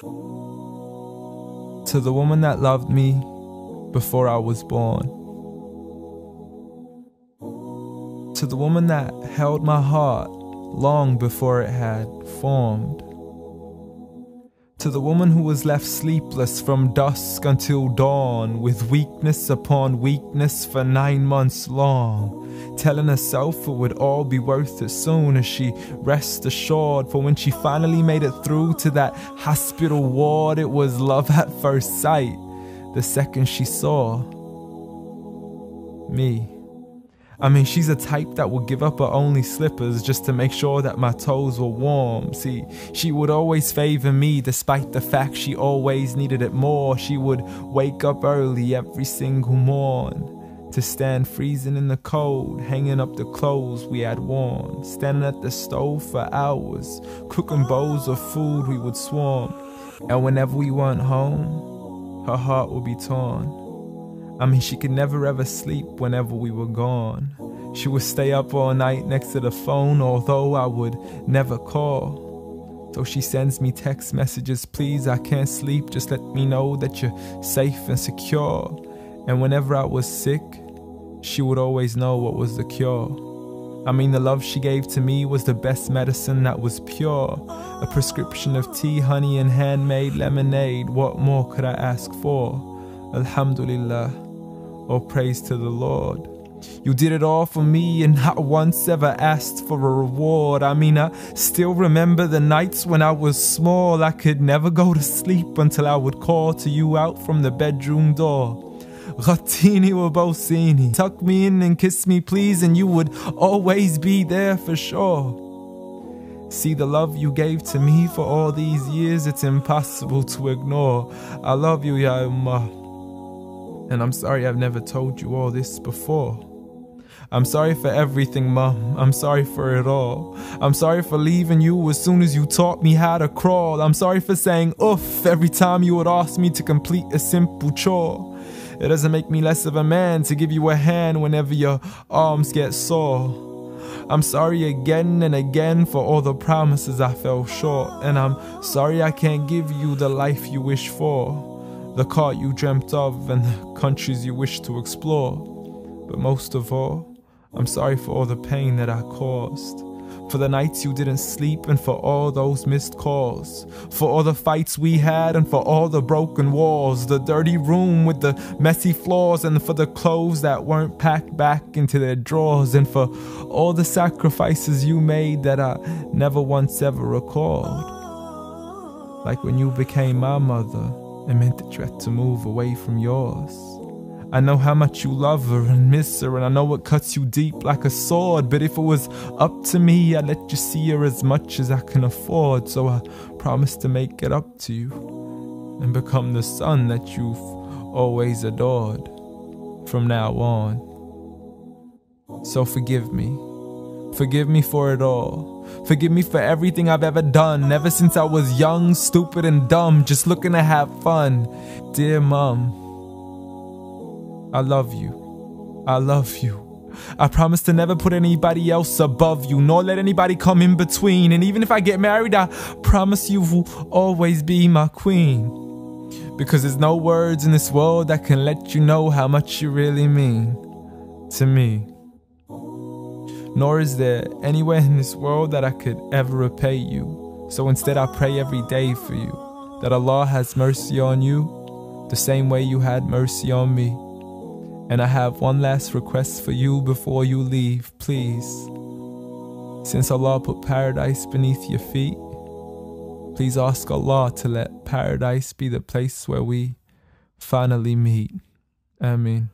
To the woman that loved me before I was born. To the woman that held my heart long before it had formed. To the woman who was left sleepless from dusk until dawn, with weakness upon weakness for 9 months long, telling herself it would all be worth it soon as she rest assured. For when she finally made it through to that hospital ward, it was love at first sight the second she saw me. I mean, she's a type that would give up her only slippers just to make sure that my toes were warm. See, she would always favor me despite the fact she always needed it more. She would wake up early every single morn to stand freezing in the cold, hanging up the clothes we had worn, standing at the stove for hours, cooking bowls of food we would swarm. And whenever we weren't home, her heart would be torn. I mean, she could never ever sleep whenever we were gone. She would stay up all night next to the phone, although I would never call. So she sends me text messages, please, I can't sleep, just let me know that you're safe and secure. And whenever I was sick, she would always know what was the cure. I mean, the love she gave to me was the best medicine that was pure. A prescription of tea, honey, and handmade lemonade. What more could I ask for? Alhamdulillah. All praise to the Lord. You did it all for me and not once ever asked for a reward. I mean, I still remember the nights when I was small. I could never go to sleep until I would call to you out from the bedroom door. Ghatini wa bawsini. Tuck me in and kiss me please, and you would always be there for sure. See, the love you gave to me for all these years, it's impossible to ignore. I love you, Ya Ummah. And I'm sorry I've never told you all this before. I'm sorry for everything, Mum. I'm sorry for it all. I'm sorry for leaving you as soon as you taught me how to crawl. I'm sorry for saying oof every time you would ask me to complete a simple chore. It doesn't make me less of a man to give you a hand whenever your arms get sore. I'm sorry again and again for all the promises I fell short. And I'm sorry I can't give you the life you wish for, the car you dreamt of, and the countries you wish to explore. But most of all, I'm sorry for all the pain that I caused, for the nights you didn't sleep and for all those missed calls, for all the fights we had and for all the broken walls, the dirty room with the messy floors, and for the clothes that weren't packed back into their drawers, and for all the sacrifices you made that I never once ever recalled. Like when you became my mother, it meant that you had to move away from yours. I know how much you love her and miss her, and I know it cuts you deep like a sword. But if it was up to me, I'd let you see her as much as I can afford. So I promise to make it up to you and become the son that you've always adored from now on. So forgive me. Forgive me for it all. Forgive me for everything I've ever done, ever since I was young, stupid and dumb, just looking to have fun. Dear Mum, I love you. I love you. I promise to never put anybody else above you, nor let anybody come in between. And even if I get married, I promise you will always be my queen. Because there's no words in this world that can let you know how much you really mean to me. Nor is there anywhere in this world that I could ever repay you. So instead I pray every day for you, that Allah has mercy on you, the same way you had mercy on me. And I have one last request for you before you leave, please. Since Allah put paradise beneath your feet, please ask Allah to let paradise be the place where we finally meet. Ameen.